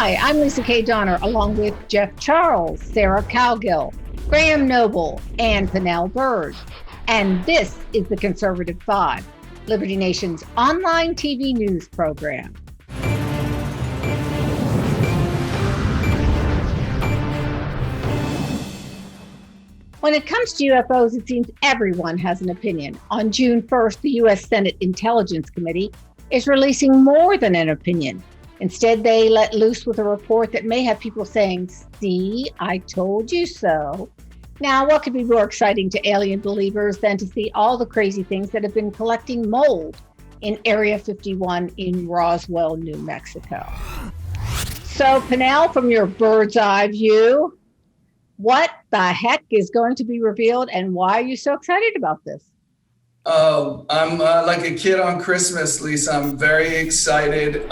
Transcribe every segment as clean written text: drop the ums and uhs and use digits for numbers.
Hi, I'm Lisa K. Donner, along with Jeff Charles, Sarah Cowgill, Graham Noble, and Pernell Bird. And this is the Conservative Five, Liberty Nation's online TV news program. When it comes to UFOs, it seems everyone has an opinion. On June 1st, the U.S. Senate Intelligence Committee is releasing more than an opinion. Instead, they let loose with a report that may have people saying, "See, I told you so." Now, what could be more exciting to alien believers than to see all the crazy things that have been collecting mold in Area 51 in Roswell, New Mexico? So, Pernell, from your bird's eye view, what the heck is going to be revealed and why are you so excited about this? I'm like a kid on Christmas, Lisa. I'm very excited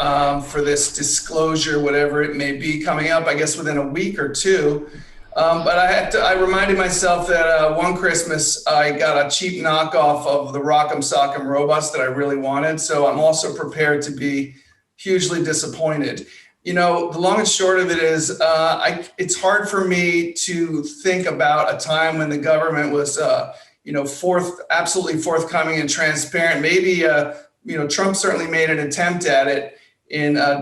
for this disclosure, whatever it may be, coming up, I guess, within a week or two. But I reminded myself that one Christmas I got a cheap knockoff of the Rock'em Sock'em robots that I really wanted. So I'm also prepared to be hugely disappointed. You know, the long and short of it is it's hard for me to think about a time when the government was absolutely forthcoming and transparent. Maybe, Trump certainly made an attempt at it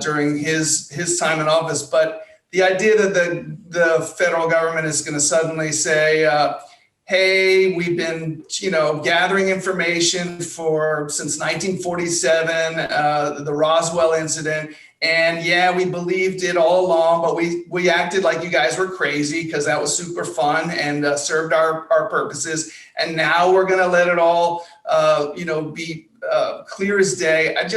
during his time in office. But the idea that the federal government is going to suddenly say, hey, we've been, gathering information since 1947, the Roswell incident. And yeah, we believed it all along, but we acted like you guys were crazy because that was super fun and served our purposes. And now we're going to let it all, be clear as day. I'm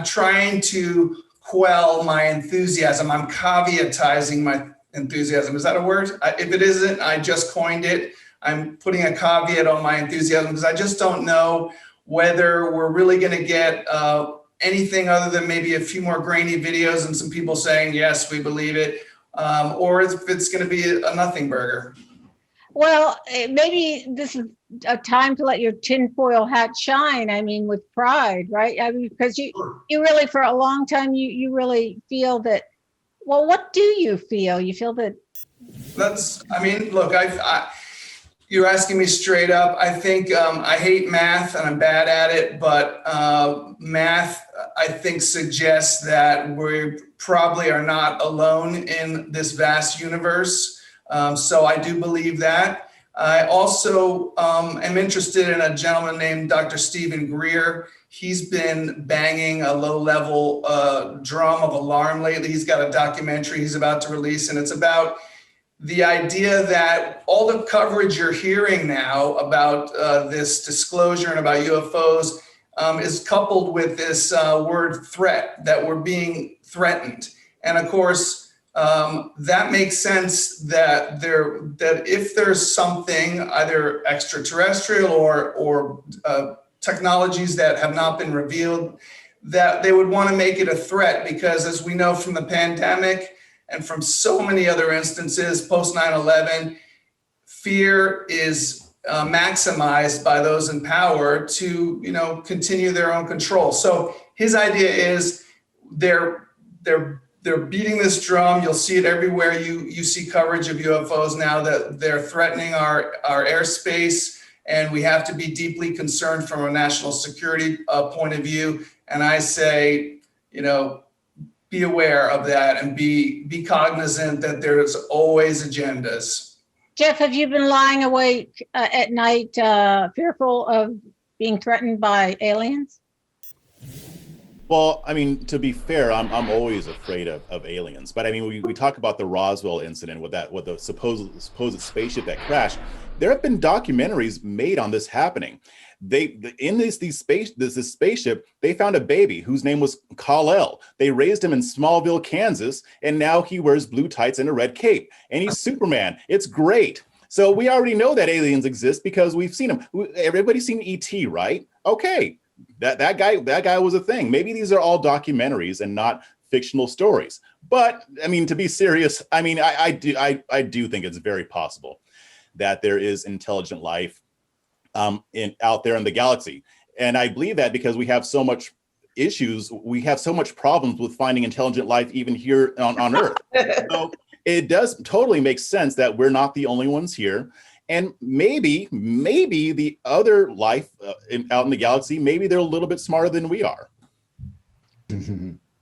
trying to quell my enthusiasm. I'm caveatizing my enthusiasm. Is that a word? If it isn't, I just coined it. I'm putting a caveat on my enthusiasm because I just don't know whether we're really going to get anything other than maybe a few more grainy videos and some people saying, yes, we believe it, or if it's going to be a nothing burger. Well, maybe this is a time to let your tinfoil hat shine. I mean, with pride, right? I mean, because you really, for a long time, you really feel that. Well, what do you feel? You feel that. Look, you're asking me straight up. I think I hate math and I'm bad at it, but math, I think, suggests that we probably are not alone in this vast universe. So I do believe that. I also am interested in a gentleman named Dr. Stephen Greer. He's been banging a low-level drum of alarm lately. He's got a documentary he's about to release, and it's about the idea that all the coverage you're hearing now about this disclosure and about UFOs is coupled with this word threat, that we're being threatened. And of course, that makes sense that if there's something either extraterrestrial or technologies that have not been revealed, that they would want to make it a threat, because as we know from the pandemic and from so many other instances post 9/11, fear is maximized by those in power to, continue their own control. So his idea is they're beating this drum. You'll see it everywhere. You see coverage of UFOs now, that they're threatening our airspace, and we have to be deeply concerned from a national security point of view. And I say, be aware of that and be cognizant that there's always agendas. Jeff, have you been lying awake at night, fearful of being threatened by aliens? Well, I mean, to be fair, I'm always afraid of aliens. But I mean, we talk about the Roswell incident with the supposed spaceship that crashed. There have been documentaries made on this happening. This spaceship, they found a baby whose name was Kal-El. They raised him in Smallville, Kansas, and now he wears blue tights and a red cape, and he's Superman. It's great. So we already know that aliens exist because we've seen them. Everybody's seen E.T., right? Okay. That guy was a thing. Maybe these are all documentaries and not fictional stories. But I mean, to be serious, I mean, I do think it's very possible that there is intelligent life out there in the galaxy. And I believe that because we have so much issues. We have so much problems with finding intelligent life even here on Earth. So it does totally make sense that we're not the only ones here. And maybe the other life out in the galaxy, maybe they're a little bit smarter than we are.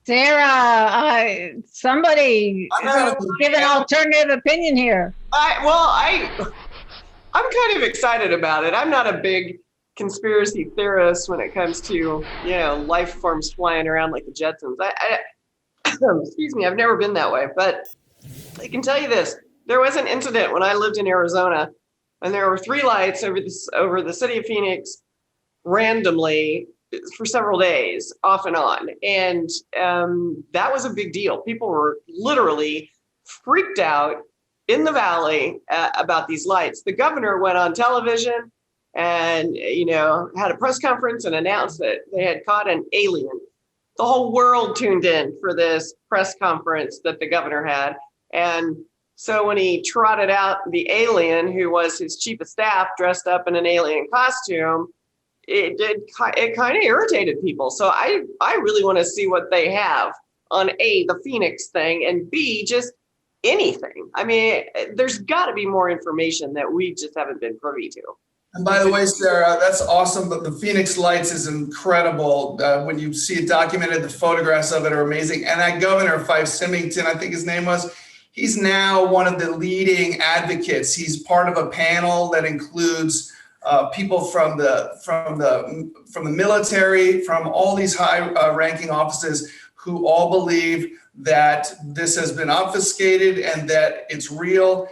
Sarah, somebody give an alternative opinion here. I'm kind of excited about it. I'm not a big conspiracy theorist when it comes to, life forms flying around like the Jetsons. Excuse me, I've never been that way, but I can tell you this. There was an incident when I lived in Arizona, and there were 3 lights over the city of Phoenix randomly for several days, off and on. And that was a big deal. People were literally freaked out in the valley about these lights. The governor went on television and, had a press conference and announced that they had caught an alien. The whole world tuned in for this press conference that the governor had. And so when he trotted out the alien, who was his chief of staff dressed up in an alien costume, it kind of irritated people. So I really want to see what they have on A, the Phoenix thing, and B, just anything. I mean, there's got to be more information that we just haven't been privy to. And by the way, Sarah, that's awesome. But the Phoenix Lights is incredible. When you see it documented, the photographs of it are amazing. And that governor, Fife Symington, I think his name was, he's now one of the leading advocates. He's part of a panel that includes people from the military, from all these high-ranking offices who all believe that this has been obfuscated and that it's real.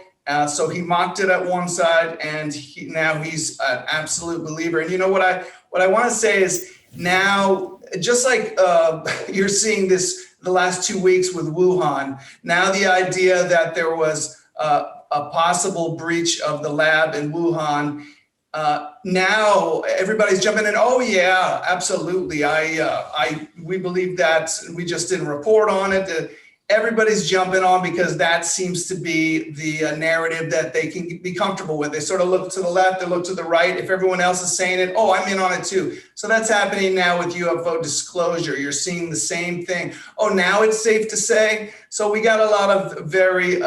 So he mocked it at one side, and now he's an absolute believer. And you know what I want to say is now, just like you're seeing this the last 2 weeks with Wuhan, now the idea that there was a possible breach of the lab in Wuhan. Now everybody's jumping in. Oh yeah, absolutely. We believe that. We just didn't report on it. Everybody's jumping on because that seems to be the narrative that they can be comfortable with. They sort of look to the left, they look to the right. If everyone else is saying it, oh, I'm in on it too. So that's happening now with UFO disclosure. You're seeing the same thing. Oh, now it's safe to say. So we got a lot of very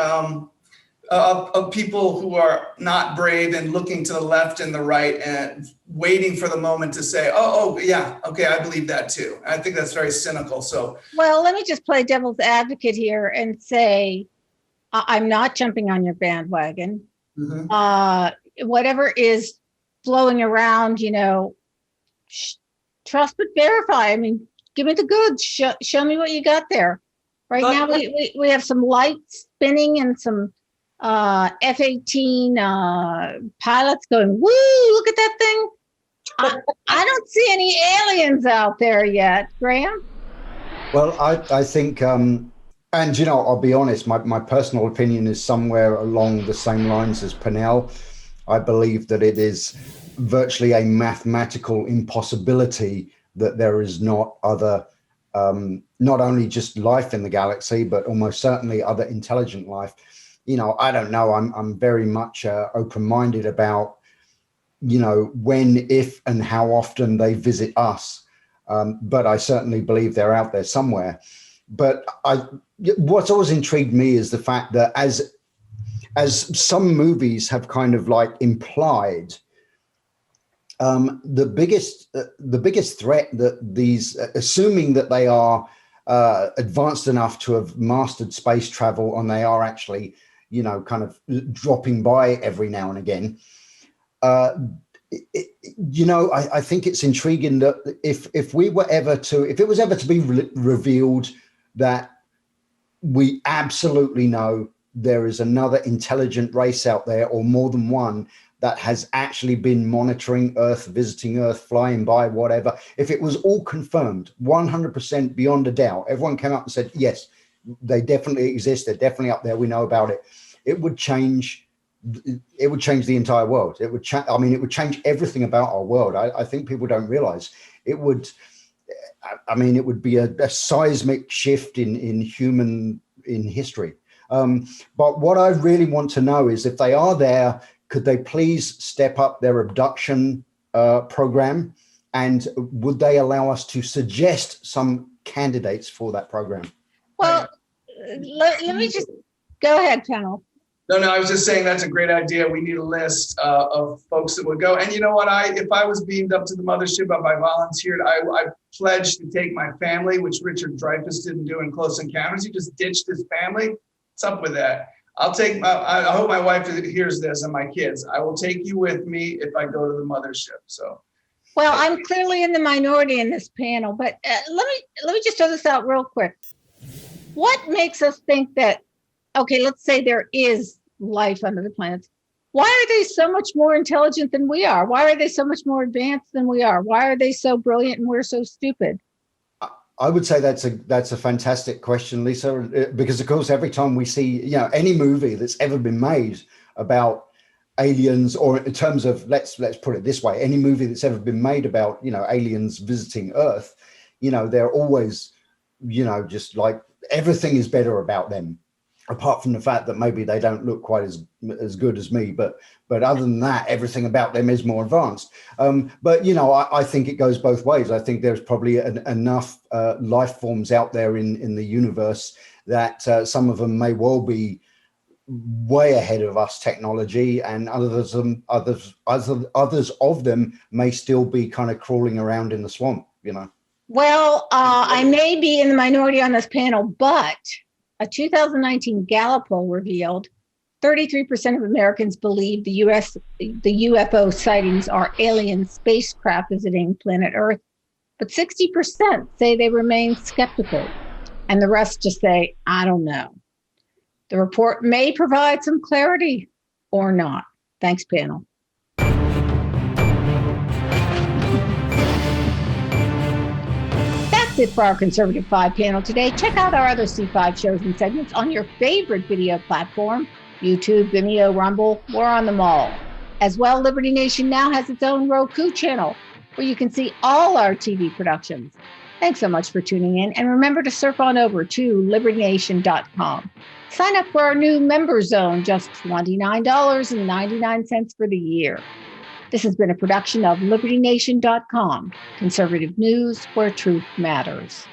of people who are not brave and looking to the left and the right and waiting for the moment to say, oh yeah, okay, I believe that too. I think that's very cynical. So, well, let me just play devil's advocate here and say, I'm not jumping on your bandwagon. Mm-hmm. Whatever is flowing around, trust but verify. I mean, give me the goods. Show me what you got there. Right now, we have some lights spinning and some F-18 pilots going, woo, look at that thing. I don't see any aliens out there yet, Graham. Well, I think, and I'll be honest, my personal opinion is somewhere along the same lines as Pennell. I believe that it is virtually a mathematical impossibility that there is not other, not only just life in the galaxy, but almost certainly other intelligent life. I don't know. I'm very much open-minded about, when, if, and how often they visit us. But I certainly believe they're out there somewhere. But what's always intrigued me is the fact that as some movies have kind of like implied, the biggest threat that these, assuming that they are advanced enough to have mastered space travel, and they are actually kind of dropping by every now and again. I think it's intriguing that if it was ever to be revealed that we absolutely know there is another intelligent race out there, or more than one, that has actually been monitoring Earth, visiting Earth, flying by, whatever, if it was all confirmed 100% beyond a doubt, everyone came up and said, yes, they definitely exist, they're definitely up there, we know about it. It would change the entire world. It would change everything about our world. I think people don't realize it would. It would be a seismic shift in human history. But what I really want to know is, if they are there, could they please step up their abduction program And would they allow us to suggest some candidates for that program? Well, let me just go ahead, panel. No, I was just saying that's a great idea. We need a list of folks that would go. And you know what? If I was beamed up to the mothership, if I volunteered, I pledged to take my family, which Richard Dreyfuss didn't do in Close Encounters. He just ditched his family. What's up with that? I hope my wife hears this and my kids. I will take you with me if I go to the mothership. So. Well, I'm clearly in the minority in this panel, but let me just throw this out real quick. What makes us think that, okay, let's say there is life under the planets. Why are they so much more intelligent than we are? Why are they so much more advanced than we are? Why are they so brilliant and we're so stupid? I would say that's a fantastic question, Lisa, because of course, every time we see, any movie that's ever been made about aliens, or in terms of, let's put it this way, any movie that's ever been made about, aliens visiting Earth, they're always, just like everything is better about them, apart from the fact that maybe they don't look quite as good as me, but other than that, everything about them is more advanced. But I think it goes both ways. I think there's probably enough life forms out there in the universe that some of them may well be way ahead of us technology, and others of them may still be kind of crawling around in the swamp. Well, I may be in the minority on this panel, but a 2019 Gallup poll revealed 33% of Americans believe the UFO sightings are alien spacecraft visiting planet Earth, but 60% say they remain skeptical, and the rest just say, I don't know. The report may provide some clarity or not. Thanks, panel. That's it for our Conservative 5 panel today. Check out our other C5 shows and segments on your favorite video platform, YouTube, Vimeo, Rumble. We're on them all. As well, Liberty Nation now has its own Roku channel where you can see all our TV productions. Thanks so much for tuning in, and remember to surf on over to libertynation.com. Sign up for our new member zone, just $29.99 for the year. This has been a production of libertynation.com, conservative news where truth matters.